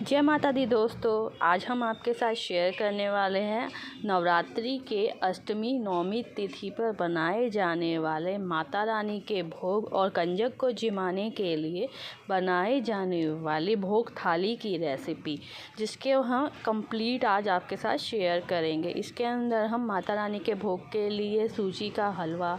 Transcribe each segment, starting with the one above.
जय माता दी दोस्तों, आज हम आपके साथ शेयर करने वाले हैं नवरात्रि के अष्टमी नवमी तिथि पर बनाए जाने वाले माता रानी के भोग और कंजक को जिमाने के लिए बनाए जाने वाली भोग थाली की रेसिपी, जिसके हम कंप्लीट आज आपके साथ शेयर करेंगे। इसके अंदर हम माता रानी के भोग के लिए सूजी का हलवा,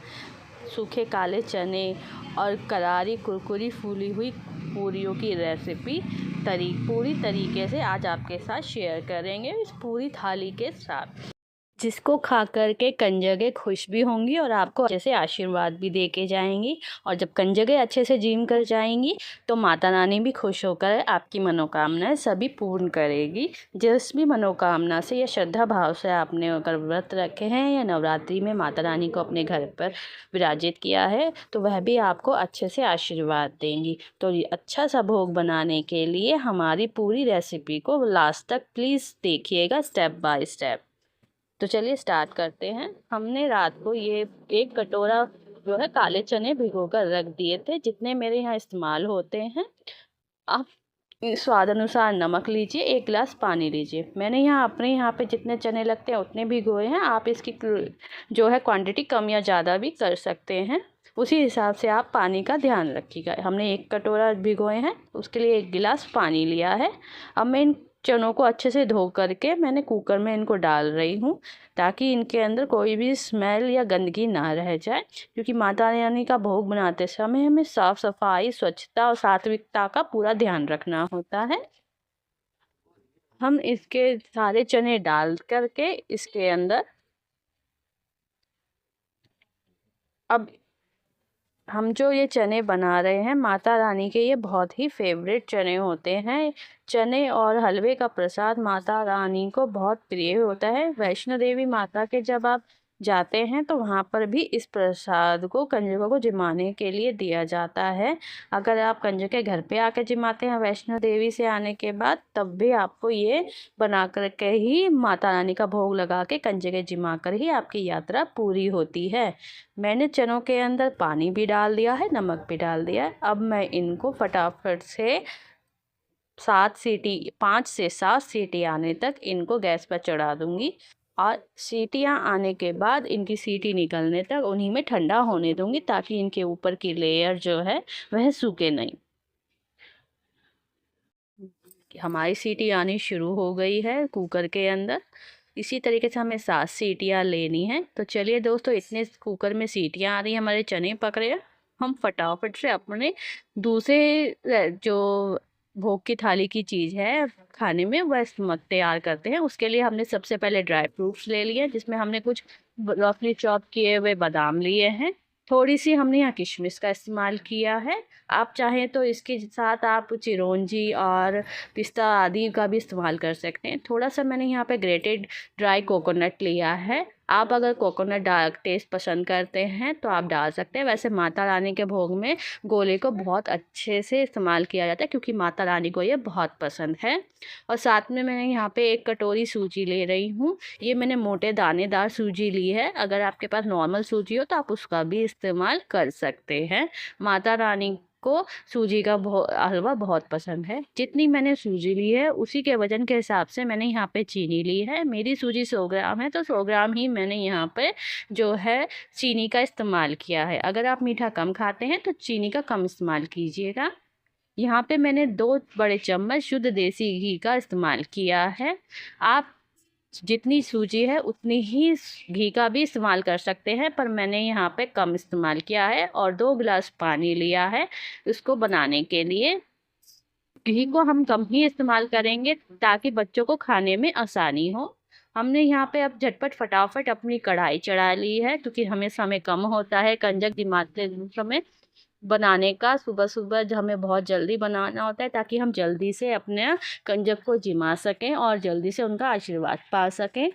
सूखे काले चने और करारी कुरकुरी फूली हुई पूरियों की रेसिपी पूरी तरीके से आज आपके साथ शेयर करेंगे इस पूरी थाली के साथ, जिसको खा कर के कंजकें खुश भी होंगी और आपको अच्छे से आशीर्वाद भी दे के जाएंगी। और जब कंजकें अच्छे से जीम कर जाएंगी तो माता रानी भी खुश होकर आपकी मनोकामनाएं सभी पूर्ण करेगी। जिस भी मनोकामना से या श्रद्धा भाव से आपने अगर व्रत रखे हैं या नवरात्रि में माता रानी को अपने घर पर विराजित किया है तो वह भी आपको अच्छे से आशीर्वाद देंगी। तो ये अच्छा सा भोग बनाने के लिए हमारी पूरी रेसिपी को लास्ट तक प्लीज़ देखिएगा स्टेप बाय स्टेप। तो चलिए स्टार्ट करते हैं। हमने रात को ये 1 कटोरा जो है काले चने भिगोकर रख दिए थे, जितने मेरे यहाँ इस्तेमाल होते हैं। आप स्वाद अनुसार नमक लीजिए, 1 गिलास पानी लीजिए। मैंने अपने यहाँ पे जितने चने लगते हैं उतने भिगोए हैं। आप इसकी जो है क्वांटिटी कम या ज़्यादा भी कर सकते हैं, उसी हिसाब से आप पानी का ध्यान रखिएगा। हमने 1 कटोरा भिगोए हैं, उसके लिए 1 गिलास पानी लिया है। अब मैं इन चनों को अच्छे से धो करके मैंने कुकर में इनको डाल रही हूँ, ताकि इनके अंदर कोई भी स्मेल या गंदगी ना रह जाए, क्योंकि माता रानी का भोग बनाते समय हमें साफ सफाई, स्वच्छता और सात्विकता का पूरा ध्यान रखना होता है। हम इसके सारे चने डाल करके इसके अंदर अब हम जो ये चने बना रहे हैं माता रानी के, ये बहुत ही फेवरेट चने होते हैं। चने और हलवे का प्रसाद माता रानी को बहुत प्रिय होता है। वैष्णो देवी माता के जब आप जाते हैं तो वहाँ पर भी इस प्रसाद को कंजकों को जिमाने के लिए दिया जाता है। अगर आप कंजकें घर पे आकर जिमाते हैं वैष्णो देवी से आने के बाद, तब भी आपको ये बना कर के ही माता रानी का भोग लगा के कंजकें जिमा कर ही आपकी यात्रा पूरी होती है। मैंने चनों के अंदर पानी भी डाल दिया है, नमक भी डाल दिया है। अब मैं इनको फटाफट से 5 से 7 सीटी आने तक इनको गैस पर चढ़ा दूंगी, और सीटियां आने के बाद इनकी सीटी निकलने तक उन्हीं में ठंडा होने दूंगी, ताकि इनके ऊपर की लेयर जो है वह सूखे नहीं। हमारी सीटी आनी शुरू हो गई है कुकर के अंदर। इसी तरीके से हमें 7 सीटियाँ लेनी है। तो चलिए दोस्तों, इतने कुकर में सीटियाँ आ रही हैं, हमारे चने पक रहे हैं। हम फटाफट से अपने दूसरे जो भोग की थाली की चीज़ है खाने में वह तैयार करते हैं। उसके लिए हमने सबसे पहले ड्राई फ्रूट्स ले लिए, जिसमें हमने कुछ रफली चॉप किए हुए बादाम लिए हैं। थोड़ी सी हमने यहाँ किशमिश का इस्तेमाल किया है। आप चाहें तो इसके साथ आप चिरौंजी और पिस्ता आदि का भी इस्तेमाल कर सकते हैं। थोड़ा सा मैंने यहाँ पे ग्रेटेड ड्राई कोकोनट लिया है। आप अगर कोकोनट डार्क टेस्ट पसंद करते हैं तो आप डाल सकते हैं। वैसे माता रानी के भोग में गोले को बहुत अच्छे से इस्तेमाल किया जाता है, क्योंकि माता रानी को ये बहुत पसंद है। और साथ में मैंने यहाँ पे 1 कटोरी सूजी ले रही हूँ। ये मैंने मोटे दानेदार सूजी ली है। अगर आपके पास नॉर्मल सूजी हो तो आप उसका भी इस्तेमाल कर सकते हैं। माता रानी को सूजी का हलवा बहुत पसंद है। जितनी मैंने सूजी ली है उसी के वजन के हिसाब से मैंने यहाँ पे चीनी ली है। मेरी सूजी 100 ग्राम है, तो 100 ग्राम ही मैंने यहाँ पे जो है चीनी का इस्तेमाल किया है। अगर आप मीठा कम खाते हैं तो चीनी का कम इस्तेमाल कीजिएगा। यहाँ पे मैंने 2 बड़े चम्मच शुद्ध देसी घी का इस्तेमाल किया है। आप जितनी सूजी है उतनी ही घी का भी इस्तेमाल कर सकते हैं, पर मैंने यहाँ पे कम इस्तेमाल किया है। और 2 गिलास पानी लिया है इसको बनाने के लिए। घी को हम कम ही इस्तेमाल करेंगे ताकि बच्चों को खाने में आसानी हो। हमने यहाँ पे अब झटपट फटाफट अपनी कढ़ाई चढ़ा ली है, क्योंकि हमें समय कम होता है कंजक जिमाते समय बनाने का। सुबह सुबह जो हमें बहुत जल्दी बनाना होता है, ताकि हम जल्दी से अपने कंजक को जिमा सकें और जल्दी से उनका आशीर्वाद पा सकें।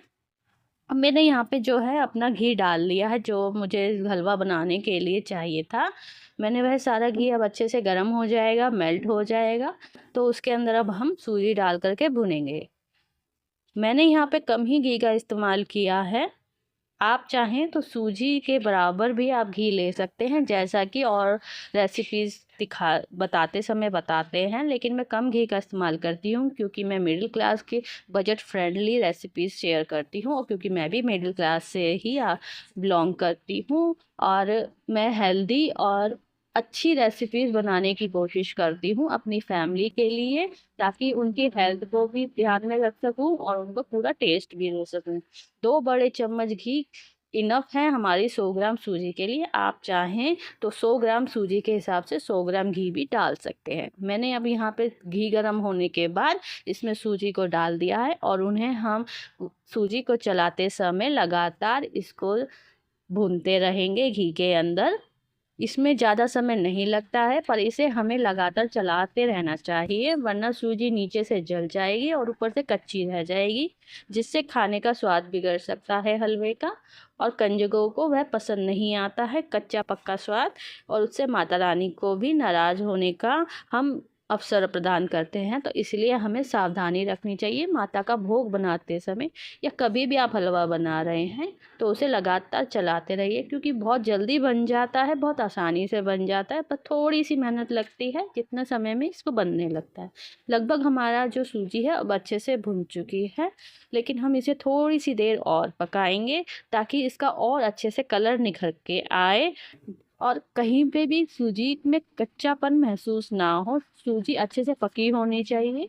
अब मैंने यहाँ पे जो है अपना घी डाल लिया है, जो मुझे हलवा बनाने के लिए चाहिए था। मैंने वह सारा घी अब अच्छे से गर्म हो जाएगा, मेल्ट हो जाएगा, तो उसके अंदर अब हम सूजी डाल करके भुनेंगे। मैंने यहाँ पे कम ही घी का इस्तेमाल किया है। आप चाहें तो सूजी के बराबर भी आप घी ले सकते हैं, जैसा कि और रेसिपीज़ बताते समय बताते हैं, लेकिन मैं कम घी का इस्तेमाल करती हूँ क्योंकि मैं मिडिल क्लास के बजट फ्रेंडली रेसिपीज़ शेयर करती हूँ, और क्योंकि मैं भी मिडिल क्लास से ही बिलोंग करती हूँ, और मैं हेल्दी और अच्छी रेसिपीज़ बनाने की कोशिश करती हूँ अपनी फैमिली के लिए, ताकि उनकी हेल्थ को भी ध्यान में रख सकूँ और उनको पूरा टेस्ट भी दे सकूँ। 2 बड़े चम्मच घी इनफ है हमारी 100 ग्राम सूजी के लिए। आप चाहें तो 100 ग्राम सूजी के हिसाब से 100 ग्राम घी भी डाल सकते हैं। मैंने अब यहाँ पे घी गर्म होने के बाद इसमें सूजी को डाल दिया है, और उन्हें हम सूजी को चलाते समय लगातार इसको भूनते रहेंगे घी के अंदर। इसमें ज़्यादा समय नहीं लगता है, पर इसे हमें लगातार चलाते रहना चाहिए, वरना सूजी नीचे से जल जाएगी और ऊपर से कच्ची रह जाएगी, जिससे खाने का स्वाद बिगड़ सकता है हलवे का, और कंजकों को वह पसंद नहीं आता है कच्चा पक्का स्वाद, और उससे माता रानी को भी नाराज़ होने का हम अवसर प्रदान करते हैं। तो इसलिए हमें सावधानी रखनी चाहिए माता का भोग बनाते समय, या कभी भी आप हलवा बना रहे हैं तो उसे लगातार चलाते रहिए, क्योंकि बहुत जल्दी बन जाता है, बहुत आसानी से बन जाता है, पर थोड़ी सी मेहनत लगती है जितना समय में इसको बनने लगता है। लगभग हमारा जो सूजी है अब अच्छे से भुन चुकी है, लेकिन हम इसे थोड़ी सी देर और पकाएंगे ताकि इसका और अच्छे से कलर निखर के आए, और कहीं पे भी सूजी में कच्चापन महसूस ना हो। सूजी अच्छे से पकी होनी चाहिए।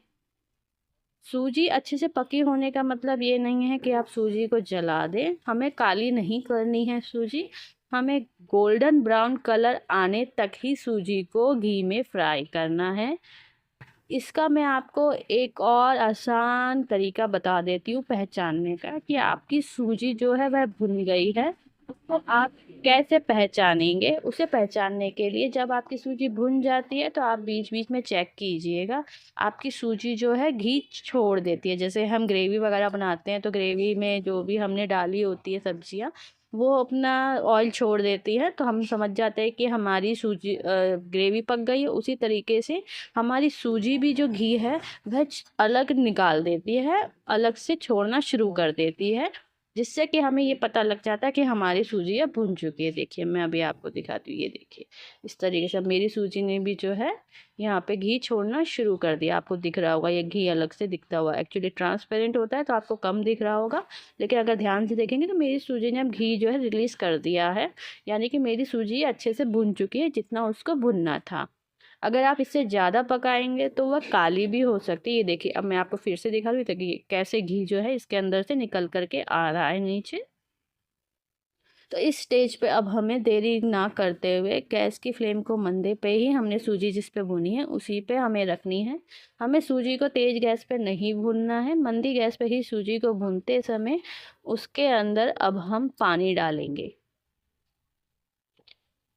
सूजी अच्छे से पकी होने का मतलब ये नहीं है कि आप सूजी को जला दें। हमें काली नहीं करनी है सूजी, हमें गोल्डन ब्राउन कलर आने तक ही सूजी को घी में फ्राई करना है। इसका मैं आपको एक और आसान तरीका बता देती हूँ पहचानने का, कि आपकी सूजी जो है वह भुन गई है। तो आप कैसे पहचानेंगे? उसे पहचानने के लिए जब आपकी सूजी भुन जाती है तो आप बीच बीच में चेक कीजिएगा। आपकी सूजी जो है घी छोड़ देती है, जैसे हम ग्रेवी वगैरह बनाते हैं तो ग्रेवी में जो भी हमने डाली होती है सब्जियां, वो अपना ऑयल छोड़ देती है, तो हम समझ जाते हैं कि हमारी सूजी ग्रेवी पक गई है। उसी तरीके से हमारी सूजी भी जो घी है वह अलग निकाल देती है, अलग से छोड़ना शुरू कर देती है, जिससे कि हमें ये पता लग जाता है कि हमारी सूजी अब भुन चुकी है। देखिए मैं अभी आपको दिखाती हूँ, ये देखिए इस तरीके से मेरी सूजी ने भी जो है यहाँ पे घी छोड़ना शुरू कर दिया। आपको दिख रहा होगा ये घी अलग से दिखता हुआ, एक्चुअली ट्रांसपेरेंट होता है तो आपको कम दिख रहा होगा, लेकिन अगर ध्यान से देखेंगे तो मेरी सूजी ने अब घी जो है रिलीज़ कर दिया है, यानी कि मेरी सूजी अच्छे से भुन चुकी है जितना उसको भुनना था। अगर आप इससे ज़्यादा पकाएंगे तो वह काली भी हो सकती है। ये देखिए अब मैं आपको फिर से दिखा रही हूँ कि कैसे घी जो है इसके अंदर से निकल करके आ रहा है नीचे। तो इस स्टेज पे अब हमें देरी ना करते हुए गैस की फ्लेम को मंदे पे ही, हमने सूजी जिस पे भुनी है उसी पे हमें रखनी है। हमें सूजी को तेज़ गैस पे नहीं भूनना है, मंदी गैस पे ही सूजी को भूनते समय उसके अंदर अब हम पानी डालेंगे।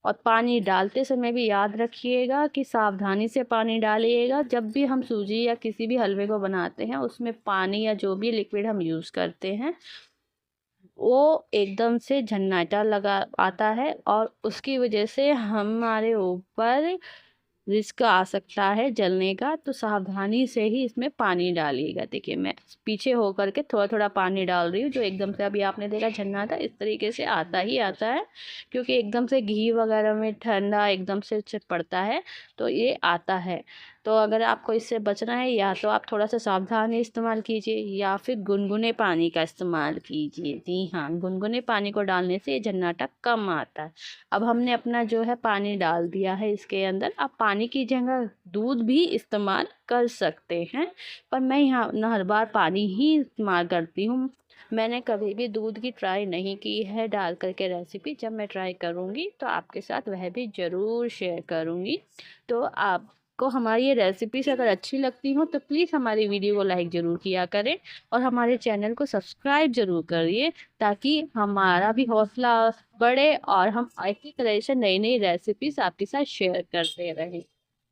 और पानी डालते समय भी याद रखिएगा कि सावधानी से पानी डालिएगा। जब भी हम सूजी या किसी भी हलवे को बनाते हैं उसमें पानी या जो भी लिक्विड हम यूज़ करते हैं वो एकदम से झन्नाटा लगा आता है, और उसकी वजह से हमारे ऊपर रिस्क आ सकता है जलने का। तो सावधानी से ही इसमें पानी डालिएगा। देखिए मैं पीछे होकर के थोड़ा थोड़ा पानी डाल रही हूँ, जो एकदम से अभी आपने देखा झन्ना था, इस तरीके से आता ही आता है, क्योंकि एकदम से घी वगैरह में ठंडा एकदम से पड़ता है तो ये आता है। तो अगर आपको इससे बचना है, या तो आप थोड़ा सा सावधानी इस्तेमाल कीजिए या फिर गुनगुने पानी का इस्तेमाल कीजिए। जी हाँ, गुनगुने पानी को डालने से ये झन्नाटा कम आता है। अब हमने अपना जो है पानी डाल दिया है इसके अंदर। आप पानी की जगह दूध भी इस्तेमाल कर सकते हैं, पर मैं यहाँ न हर बार पानी ही इस्तेमाल करती हूँ। मैंने कभी भी दूध की ट्राई नहीं की है डाल करके रेसिपी। जब मैं ट्राई करूँगी तो आपके साथ वह भी ज़रूर शेयर करूँगी। तो आपको हमारी ये रेसिपीज़ अगर अच्छी लगती हो तो प्लीज़ हमारी वीडियो को लाइक ज़रूर किया करें, और हमारे चैनल को सब्सक्राइब ज़रूर करिए, ताकि हमारा भी हौसला बढ़े और हम इसी तरह से नई नई रेसिपीज़ आपके साथ शेयर करते रहें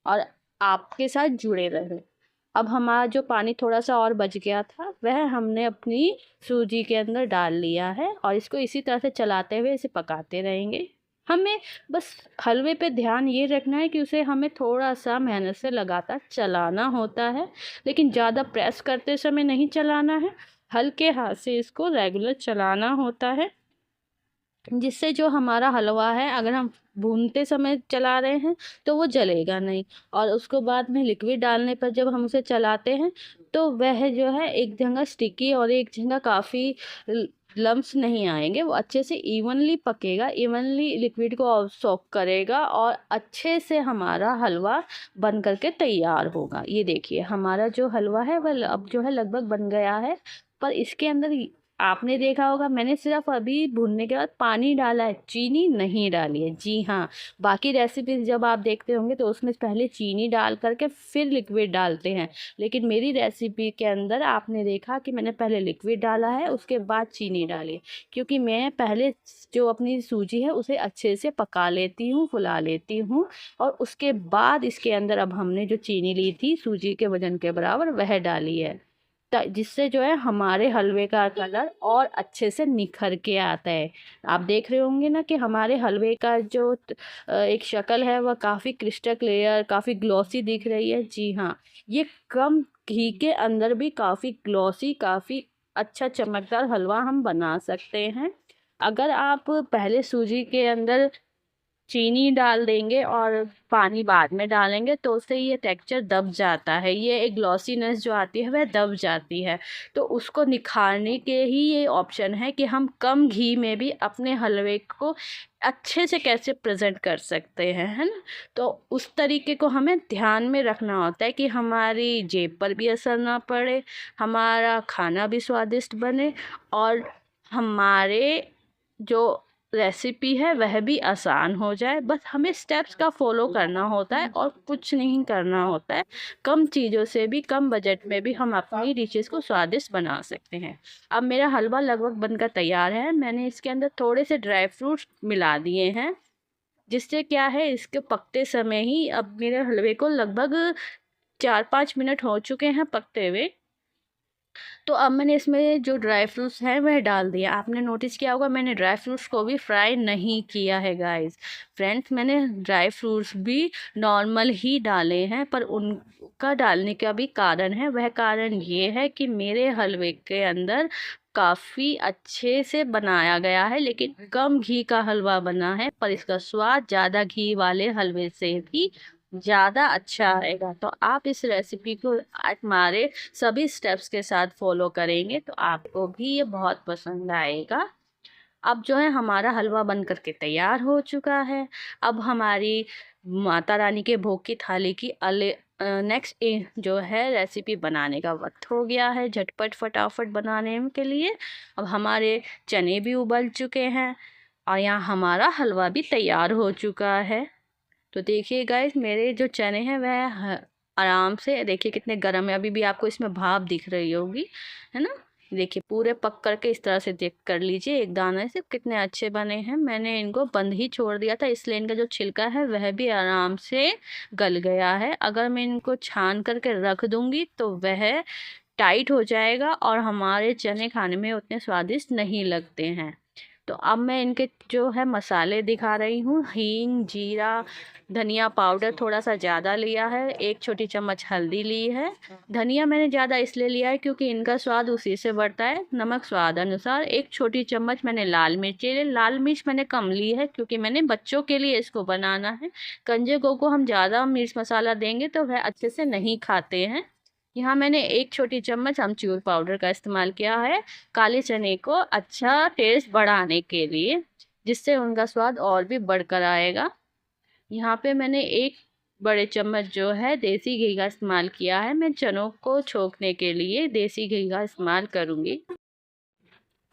और आपके साथ जुड़े रहें। अब हमारा जो पानी थोड़ा सा और बच गया था वह हमने अपनी सूजी के अंदर डाल लिया है, और इसको इसी तरह से चलाते हुए इसे पकाते रहेंगे। हमें बस हलवे पे ध्यान ये रखना है कि उसे हमें थोड़ा सा मेहनत से लगातार चलाना होता है, लेकिन ज़्यादा प्रेस करते समय नहीं चलाना है, हल्के हाथ से इसको रेगुलर चलाना होता है। जिससे जो हमारा हलवा है अगर हम भूनते समय चला रहे हैं तो वो जलेगा नहीं, और उसको बाद में लिक्विड डालने पर जब हम उसे चलाते हैं तो वह जो है एक जगह स्टिकी और एक जगह काफ़ी लम्स नहीं आएंगे, वो अच्छे से इवनली पकेगा, इवनली लिक्विड को सोक करेगा और अच्छे से हमारा हलवा बन करके तैयार होगा। ये देखिए हमारा जो हलवा है वह अब जो है लगभग बन गया है। पर इसके अंदर आपने देखा होगा मैंने सिर्फ अभी भूनने के बाद पानी डाला है, चीनी नहीं डाली है। जी हाँ, बाकी रेसिपीज जब आप देखते होंगे तो उसमें पहले चीनी डाल करके फिर लिक्विड डालते हैं, लेकिन मेरी रेसिपी के अंदर आपने देखा कि मैंने पहले लिक्विड डाला है उसके बाद चीनी डाली, क्योंकि मैं पहले जो अपनी सूजी है उसे अच्छे से पका लेती हूँ, फुला लेती हूँ, और उसके बाद इसके अंदर अब हमने जो चीनी ली थी सूजी के वजन के बराबर वह डाली है, जिससे जो है हमारे हलवे का कलर और अच्छे से निखर के आता है। आप देख रहे होंगे ना कि हमारे हलवे का जो एक शक्ल है वह काफ़ी क्रिस्टल क्लियर, काफ़ी ग्लॉसी दिख रही है। जी हाँ, ये कम घी के अंदर भी काफ़ी ग्लॉसी, काफ़ी अच्छा चमकदार हलवा हम बना सकते हैं। अगर आप पहले सूजी के अंदर चीनी डाल देंगे और पानी बाद में डालेंगे तो उससे ये टेक्सचर दब जाता है, ये एक ग्लॉसीनेस जो आती है वह दब जाती है। तो उसको निखारने के ही ये ऑप्शन है कि हम कम घी में भी अपने हलवे को अच्छे से कैसे प्रेजेंट कर सकते हैं, है ना। तो उस तरीके को हमें ध्यान में रखना होता है कि हमारी जेब पर भी असर ना पड़े, हमारा खाना भी स्वादिष्ट बने, और हमारे जो रेसिपी है वह भी आसान हो जाए। बस हमें स्टेप्स का फॉलो करना होता है और कुछ नहीं करना होता है। कम चीज़ों से भी, कम बजट में भी हम अपनी डिशेस को स्वादिष्ट बना सकते हैं। अब मेरा हलवा लगभग बनकर तैयार है। मैंने इसके अंदर थोड़े से ड्राई फ्रूट्स मिला दिए हैं, जिससे क्या है इसके पकते समय ही अब मेरे हलवे को लगभग 4-5 मिनट हो चुके हैं पकते हुए। तो अब मैंने इसमें जो ड्राई फ्रूट्स हैं वह डाल दिया। आपने नोटिस किया होगा मैंने ड्राई फ्रूट्स को भी फ्राई नहीं किया है गाइस। फ्रेंड्स, मैंने ड्राई फ्रूट्स भी नॉर्मल ही डाले हैं, पर उनका डालने का भी कारण है। वह कारण ये है कि मेरे हलवे के अंदर काफ़ी अच्छे से बनाया गया है, लेकिन कम घी का हलवा बना है, पर इसका स्वाद ज़्यादा घी वाले हलवे से भी ज़्यादा अच्छा आएगा। तो आप इस रेसिपी को हमारे सभी स्टेप्स के साथ फॉलो करेंगे तो आपको भी ये बहुत पसंद आएगा। अब जो है हमारा हलवा बन करके तैयार हो चुका है। अब हमारी माता रानी के भोग की थाली की नेक्स्ट जो है रेसिपी बनाने का वक्त हो गया है, झटपट फटाफट बनाने के लिए। अब हमारे चने भी उबल चुके हैं और यहाँ हमारा हलवा भी तैयार हो चुका है। तो देखिए गाइस, मेरे जो चने हैं वह आराम से देखिए कितने गर्म है। अभी भी आपको इसमें भाप दिख रही होगी, है ना। देखिए पूरे पक करके इस तरह से देख कर लीजिए, एक दाने से कितने अच्छे बने हैं। मैंने इनको बंद ही छोड़ दिया था, इसलिए इनका जो छिलका है वह भी आराम से गल गया है। अगर मैं इनको छान करके रख दूंगी तो वह टाइट हो जाएगा और हमारे चने खाने में उतने स्वादिष्ट नहीं लगते हैं। तो अब मैं इनके जो है मसाले दिखा रही हूँ। हींग, जीरा, धनिया पाउडर थोड़ा सा ज़्यादा लिया है, 1 छोटी चम्मच हल्दी ली है। धनिया मैंने ज़्यादा इसलिए लिया है क्योंकि इनका स्वाद उसी से बढ़ता है। नमक स्वाद अनुसार, 1 छोटी चम्मच मैंने लाल मिर्च ली। लाल मिर्च मैंने कम ली है क्योंकि मैंने बच्चों के लिए इसको बनाना है। कंजे को हम ज़्यादा मिर्च मसाला देंगे तो वह अच्छे से नहीं खाते हैं। यहाँ मैंने 1 छोटी चम्मच अमचूर पाउडर का इस्तेमाल किया है काले चने को अच्छा टेस्ट बढ़ाने के लिए, जिससे उनका स्वाद और भी बढ़कर आएगा। यहाँ पे मैंने 1 बड़े चम्मच जो है देसी घी का इस्तेमाल किया है। मैं चनों को छोंकने के लिए देसी घी का इस्तेमाल करूँगी।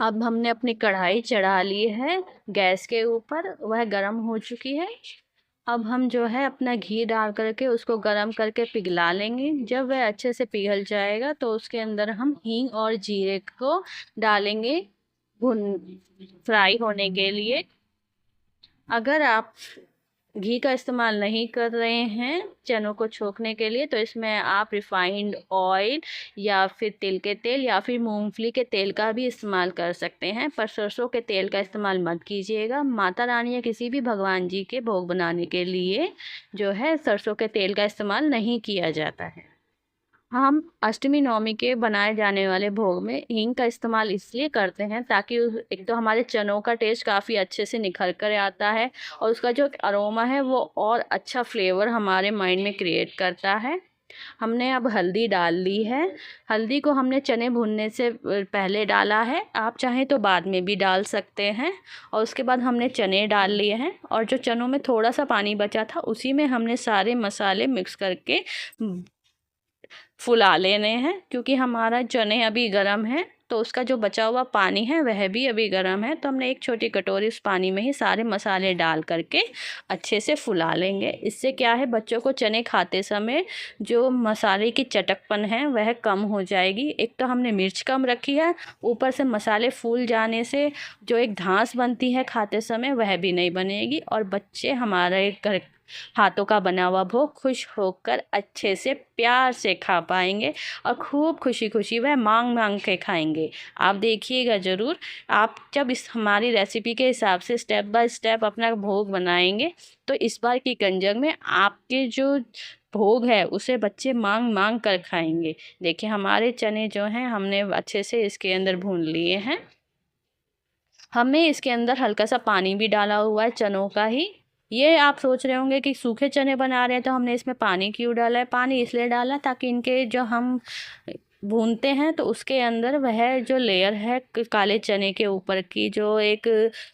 अब हमने अपनी कढ़ाई चढ़ा ली है गैस के ऊपर, वह गर्म हो चुकी है। अब हम जो है अपना घी डाल करके उसको गरम करके पिघला लेंगे। जब वह अच्छे से पिघल जाएगा तो उसके अंदर हम हींग और जीरे को डालेंगे भुन फ्राई होने के लिए। अगर आप घी का इस्तेमाल नहीं कर रहे हैं चनों को छोंकने के लिए तो इसमें आप रिफाइंड ऑयल या फिर तिल के तेल या फिर मूंगफली के तेल का भी इस्तेमाल कर सकते हैं, पर सरसों के तेल का इस्तेमाल मत कीजिएगा। माता रानी या किसी भी भगवान जी के भोग बनाने के लिए जो है सरसों के तेल का इस्तेमाल नहीं किया जाता है। हम अष्टमी नवमी के बनाए जाने वाले भोग में हींग का इस्तेमाल इसलिए करते हैं ताकि एक तो हमारे चनों का टेस्ट काफ़ी अच्छे से निखर कर आता है और उसका जो अरोमा है वो और अच्छा फ्लेवर हमारे माइंड में क्रिएट करता है। हमने अब हल्दी डाल ली है। हल्दी को हमने चने भूनने से पहले डाला है, आप चाहें तो बाद में भी डाल सकते हैं। और उसके बाद हमने चने डाल लिए हैं और जो चनों में थोड़ा सा पानी बचा था उसी में हमने सारे मसाले मिक्स करके फुला लेने हैं। क्योंकि हमारा चने अभी गर्म है तो उसका जो बचा हुआ पानी है वह भी अभी गर्म है, तो हमने एक छोटी कटोरी उस पानी में ही सारे मसाले डाल करके अच्छे से फुला लेंगे। इससे क्या है, बच्चों को चने खाते समय जो मसाले की चटकपन है वह कम हो जाएगी। एक तो हमने मिर्च कम रखी है, ऊपर से मसाले फूल जाने से जो एक धांस बनती है खाते समय वह भी नहीं बनेगी और बच्चे हमारे घर हाथों का बना हुआ भोग खुश होकर अच्छे से प्यार से खा पाएंगे और खूब खुशी खुशी वह मांग मांग के खाएंगे। आप देखिएगा ज़रूर, आप जब इस हमारी रेसिपी के हिसाब से स्टेप बाय स्टेप अपना भोग बनाएंगे तो इस बार की कंजक में आपके जो भोग है उसे बच्चे मांग मांग कर खाएंगे। देखिए हमारे चने जो हैं हमने अच्छे से इसके अंदर भून लिए हैं। हमने इसके अंदर हल्का सा पानी भी डाला हुआ है चनों का ही। ये आप सोच रहे होंगे कि सूखे चने बना रहे हैं तो हमने इसमें पानी क्यों डाला है। पानी इसलिए डाला ताकि इनके जो हम भूनते हैं तो उसके अंदर वह जो लेयर है काले चने के ऊपर की जो एक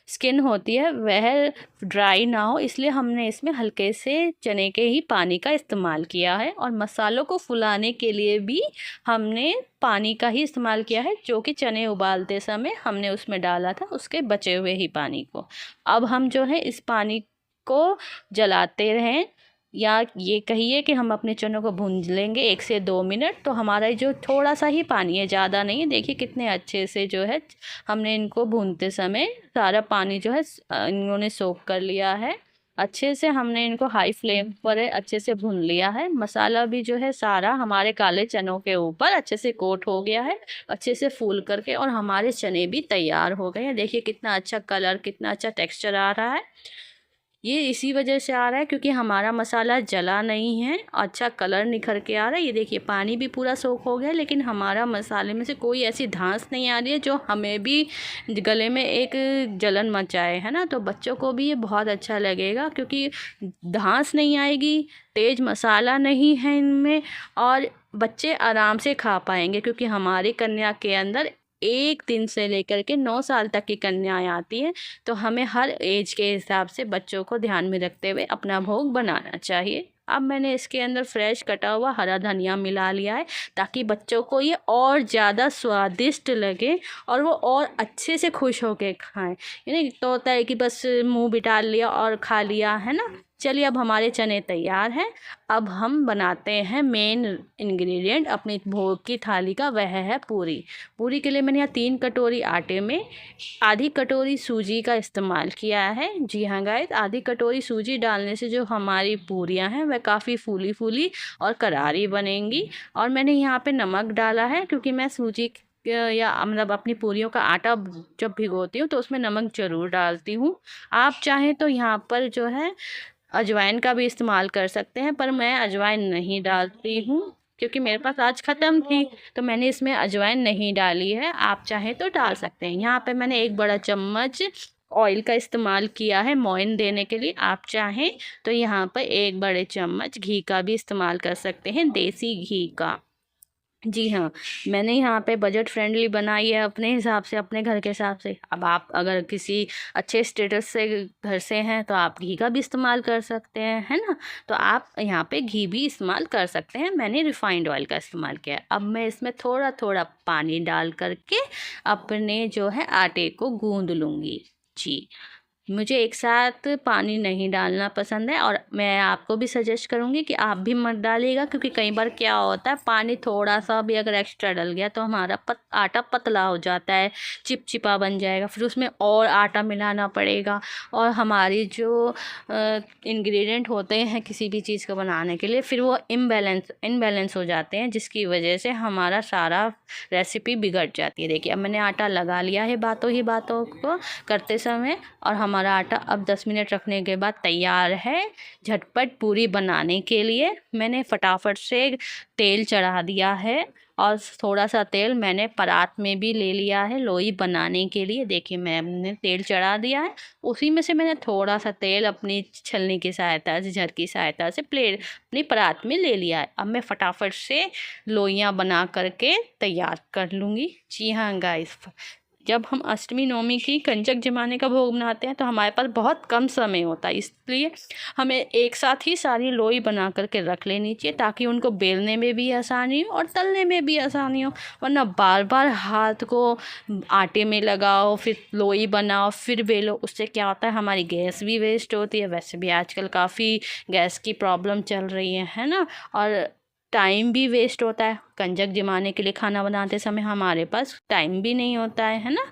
स्किन होती है वह ड्राई ना हो, इसलिए हमने इसमें हल्के से चने के ही पानी का इस्तेमाल किया है। और मसालों को फुलाने के लिए भी हमने पानी का ही इस्तेमाल किया है, जो कि चने उबालते समय हमने उसमें डाला था उसके बचे हुए ही पानी को। अब हम जो है इस पानी को जलाते रहें या ये कहिए कि हम अपने चनों को भून लेंगे 1 से 2 मिनट। तो हमारा जो थोड़ा सा ही पानी है, ज़्यादा नहीं है। देखिए कितने अच्छे से जो है हमने इनको भूनते समय सारा पानी जो है इन्होंने सोख कर लिया है। अच्छे से हमने इनको हाई फ्लेम पर अच्छे से भून लिया है। मसाला भी जो है सारा हमारे काले चनों के ऊपर अच्छे से कोट हो गया है, अच्छे से फूल करके, और हमारे चने भी तैयार हो गए हैं। देखिए कितना अच्छा कलर, कितना अच्छा टेक्सचर आ रहा है। ये इसी वजह से आ रहा है क्योंकि हमारा मसाला जला नहीं है, अच्छा कलर निखर के आ रहा है। ये देखिए पानी भी पूरा सोख हो गया लेकिन हमारा मसाले में से कोई ऐसी धांस नहीं आ रही है जो हमें भी गले में एक जलन मचाए, है ना। तो बच्चों को भी ये बहुत अच्छा लगेगा क्योंकि धांस नहीं आएगी, तेज मसाला नहीं है इनमें, और बच्चे आराम से खा पाएंगे। क्योंकि हमारी कन्या के अंदर 1 दिन से लेकर के 9 साल तक की कन्याएं आती हैं, तो हमें हर एज के हिसाब से बच्चों को ध्यान में रखते हुए अपना भोग बनाना चाहिए। अब मैंने इसके अंदर फ्रेश कटा हुआ हरा धनिया मिला लिया है ताकि बच्चों को ये और ज़्यादा स्वादिष्ट लगे और वो और अच्छे से खुश होके खाएं। यानी तो होता है कि बस मुंह बिठा लिया और खा लिया, है ना। चलिए अब हमारे चने तैयार हैं। अब हम बनाते हैं मेन इंग्रेडिएंट अपनी भोग की थाली का, वह है पूरी। पूरी के लिए मैंने यहाँ 3 कटोरी आटे में आधी कटोरी सूजी का इस्तेमाल किया है। जी हाँ गाइस, आधी कटोरी सूजी डालने से जो हमारी पूरियाँ हैं वह काफ़ी फूली फूली और करारी बनेंगी। और मैंने यहाँ पे नमक डाला है क्योंकि मैं सूजी या मतलब अपनी पूरियों का आटा जब भिगोती हूँ तो उसमें नमक ज़रूर डालती हूँ। आप चाहें तो यहाँ पर जो है अजवाइन का भी इस्तेमाल कर सकते हैं, पर मैं अजवाइन नहीं डालती हूँ क्योंकि मेरे पास आज ख़त्म थी तो मैंने इसमें अजवाइन नहीं डाली है। आप चाहें तो डाल सकते हैं। यहाँ पे मैंने 1 बड़ा चम्मच ऑयल का इस्तेमाल किया है मोइन देने के लिए। आप चाहें तो यहाँ पर 1 बड़े चम्मच घी का भी इस्तेमाल कर सकते हैं, देसी घी का। जी हाँ, मैंने यहाँ पे बजट फ्रेंडली बनाई है अपने हिसाब से, अपने घर के हिसाब से। अब आप अगर किसी अच्छे स्टेटस से घर से हैं तो आप घी का भी इस्तेमाल कर सकते हैं, है ना। तो आप यहाँ पे घी भी इस्तेमाल कर सकते हैं। मैंने रिफाइंड ऑयल का इस्तेमाल किया है। अब मैं इसमें थोड़ा थोड़ा पानी डाल करके अपने जो है आटे को गूँध लूँगी। जी, मुझे एक साथ पानी नहीं डालना पसंद है और मैं आपको भी सजेस्ट करूँगी कि आप भी मत डालिएगा क्योंकि कई बार क्या होता है पानी थोड़ा सा भी अगर एक्स्ट्रा डल गया तो हमारा आटा पतला हो जाता है, चिपचिपा बन जाएगा, फिर उसमें और आटा मिलाना पड़ेगा और हमारी जो इंग्रेडिएंट होते हैं किसी भी चीज़ को बनाने के लिए फिर वो इम्बैलेंस हो जाते हैं, जिसकी वजह से हमारा सारा रेसिपी बिगड़ जाती है। देखिए अब मैंने आटा लगा लिया है बातों ही बातों को करते समय और हमारा आटा अब 10 मिनट रखने के बाद तैयार है झटपट पूरी बनाने के लिए। मैंने फटाफट से तेल चढ़ा दिया है और थोड़ा सा तेल मैंने परात में भी ले लिया है लोई बनाने के लिए। देखिए मैंने तेल चढ़ा दिया है, उसी में से मैंने थोड़ा सा तेल अपनी छलनी की सहायता से, झर की सहायता से प्लेट अपनी परात में ले लिया है। अब मैं फटाफट से लोइयाँ बना करके तैयार कर लूँगी। जी हाँ गाइस, जब हम अष्टमी नवमी की कंजक जमाने का भोग बनाते हैं तो हमारे पास बहुत कम समय होता है, इसलिए हमें एक साथ ही सारी लोई बना करके रख लेनी चाहिए ताकि उनको बेलने में भी आसानी हो और तलने में भी आसानी हो। वरना बार बार हाथ को आटे में लगाओ, फिर लोई बनाओ, फिर बेलो, उससे क्या होता है हमारी गैस भी वेस्ट होती है। वैसे भी आजकल काफ़ी गैस की प्रॉब्लम चल रही है ना, और टाइम भी वेस्ट होता है। कंजक जमाने के लिए खाना बनाते समय हमारे पास टाइम भी नहीं होता है ना।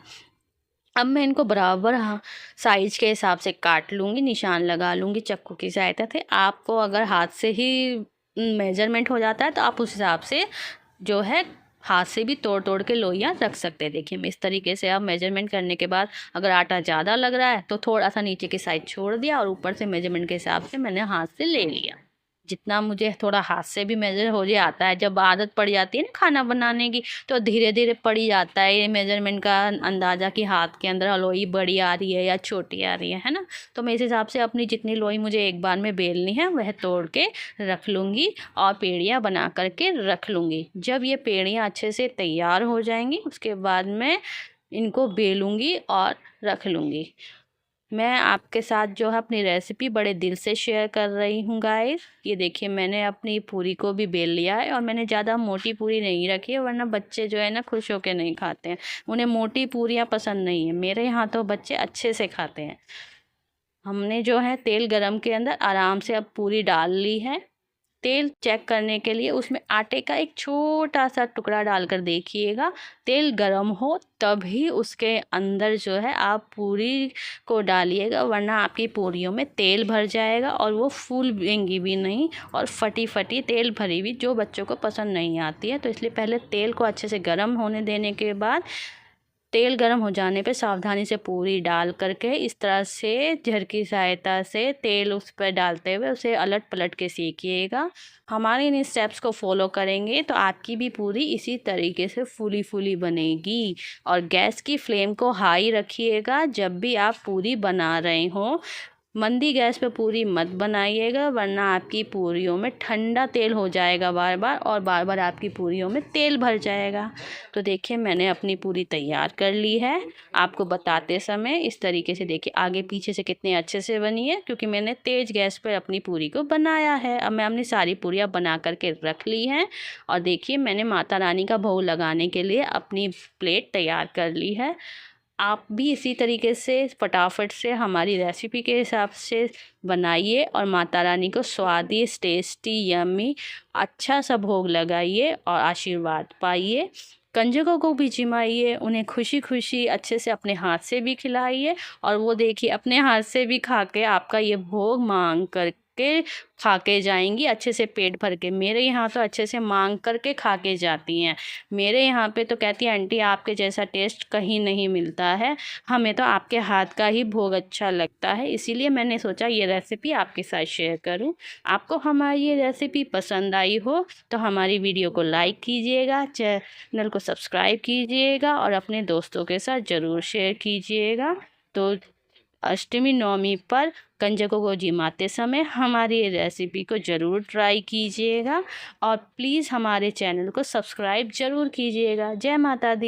अब मैं इनको बराबर साइज के हिसाब से काट लूँगी, निशान लगा लूँगी चाकू की सहायता से। आपको अगर हाथ से ही मेजरमेंट हो जाता है तो आप उस हिसाब से जो है हाथ से भी तोड़ तोड़ के लोइयाँ रख सकते हैं। देखिए मैं इस तरीके से अब मेजरमेंट करने के बाद अगर आटा ज़्यादा लग रहा है तो थोड़ा सा नीचे की साइड छोड़ दिया और ऊपर से मेजरमेंट के हिसाब से मैंने हाथ से ले लिया। जितना मुझे थोड़ा हाथ से भी मेजर हो जाता है, जब आदत पड़ जाती है ना खाना बनाने की तो धीरे धीरे पड़ ही जाता है ये मेजरमेंट का अंदाज़ा कि हाथ के अंदर लोई बड़ी आ रही है या छोटी आ रही है ना। तो मैं इस हिसाब से अपनी जितनी लोई मुझे एक बार में बेलनी है वह तोड़ के रख लूँगी और पेड़ियाँ बना करके रख लूँगी। जब ये पेड़ियाँ अच्छे से तैयार हो जाएंगी उसके बाद मैं इनको बेलूँगी और रख लूँगी। मैं आपके साथ जो है अपनी रेसिपी बड़े दिल से शेयर कर रही हूँ गाइस। ये देखिए मैंने अपनी पूरी को भी बेल लिया है और मैंने ज़्यादा मोटी पूरी नहीं रखी है, वरना बच्चे जो है ना खुश होकर नहीं खाते हैं, उन्हें मोटी पूरियाँ पसंद नहीं है। मेरे यहाँ तो बच्चे अच्छे से खाते हैं। हमने जो है तेल गरम के अंदर आराम से अब पूरी डाल ली है। तेल चेक करने के लिए उसमें आटे का एक छोटा सा टुकड़ा डालकर देखिएगा। तेल गरम हो तभी उसके अंदर जो है आप पूरी को डालिएगा, वरना आपकी पूरियों में तेल भर जाएगा और वो फूलेंगी भी नहीं और फटी फटी तेल भरी हुई जो बच्चों को पसंद नहीं आती है। तो इसलिए पहले तेल को अच्छे से गर्म होने देने के बाद तेल गर्म हो जाने पे सावधानी से पूरी डाल करके इस तरह से झर की सहायता से तेल उस पर डालते हुए उसे अलट पलट के सेकिएगा। हमारे इन स्टेप्स को फॉलो करेंगे तो आपकी भी पूरी इसी तरीके से फूली फूली बनेगी। और गैस की फ्लेम को हाई रखिएगा जब भी आप पूरी बना रहे हो। मंदी गैस पे पूरी मत बनाइएगा, वरना आपकी पूरियों में ठंडा तेल हो जाएगा बार बार और बार बार आपकी पूरियों में तेल भर जाएगा। तो देखिए मैंने अपनी पूरी तैयार कर ली है। आपको बताते समय इस तरीके से देखिए आगे पीछे से कितने अच्छे से बनी है, क्योंकि मैंने तेज़ गैस पर अपनी पूरी को बनाया है। अब मैं अपनी सारी पूरियाँ बना करके रख ली हैं और देखिए मैंने माता रानी का भोग लगाने के लिए अपनी प्लेट तैयार कर ली है। आप भी इसी तरीके से फटाफट से हमारी रेसिपी के हिसाब से बनाइए और माता रानी को स्वादिष्ट, टेस्टी, यम्मी अच्छा सा भोग लगाइए और आशीर्वाद पाइए। कंजकों को भी जिमाइए, उन्हें खुशी खुशी अच्छे से अपने हाथ से भी खिलाइए और वो देखिए अपने हाथ से भी खा के आपका ये भोग मांग करके खा के जाएंगी अच्छे से पेट भर के। मेरे यहाँ तो अच्छे से मांग करके खा के जाती हैं। मेरे यहाँ पे तो कहती है आंटी आपके जैसा टेस्ट कहीं नहीं मिलता है, हमें तो आपके हाथ का ही भोग अच्छा लगता है। इसीलिए मैंने सोचा ये रेसिपी आपके साथ शेयर करूं। आपको हमारी ये रेसिपी पसंद आई हो तो हमारी वीडियो को लाइक कीजिएगा, चैनल को सब्सक्राइब कीजिएगा और अपने दोस्तों के साथ ज़रूर शेयर कीजिएगा। तो अष्टमी नवमी पर कंजकों को जिमाते समय हमारी रेसिपी को ज़रूर ट्राई कीजिएगा और प्लीज़ हमारे चैनल को सब्सक्राइब ज़रूर कीजिएगा। जय माता दी।